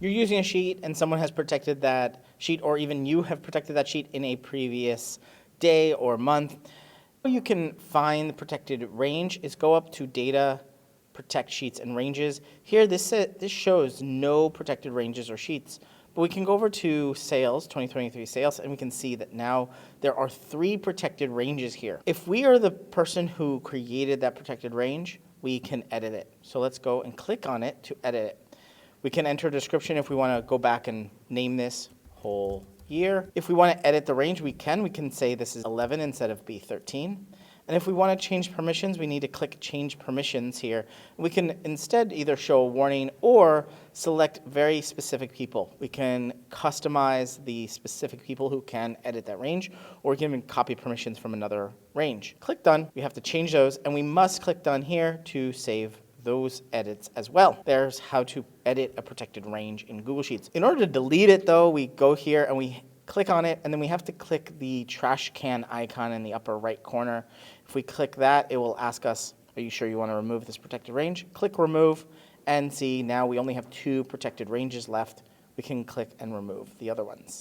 You're using a sheet and someone has protected that sheet, or even you have protected that sheet in a previous day or month. How you can find the protected range is go up to Data, Protect Sheets and Ranges. Here, this shows no protected ranges or sheets. But we can go over to Sales, 2023 Sales, and we can see that now there are 3 protected ranges here. If we are the person who created that protected range, we can edit it. So let's go and click on it to edit it. We can enter a description if we want to go back and name this whole year. If we want to edit the range, we can. We can say this is 11 instead of B13. And if we want to change permissions, we need to click Change Permissions here. We can instead either show a warning or select very specific people. We can customize the specific people who can edit that range, or we can even copy permissions from another range. Click Done. We have to change those, and we must click Done here to save those edits as well. There's how to edit a protected range in Google Sheets. In order to delete it though, we go here and we click on it, and then we have to click the trash can icon in the upper right corner. If we click that, it will ask us, are you sure you want to remove this protected range? Click Remove, and see now we only have 2 protected ranges left. We can click and remove the other ones.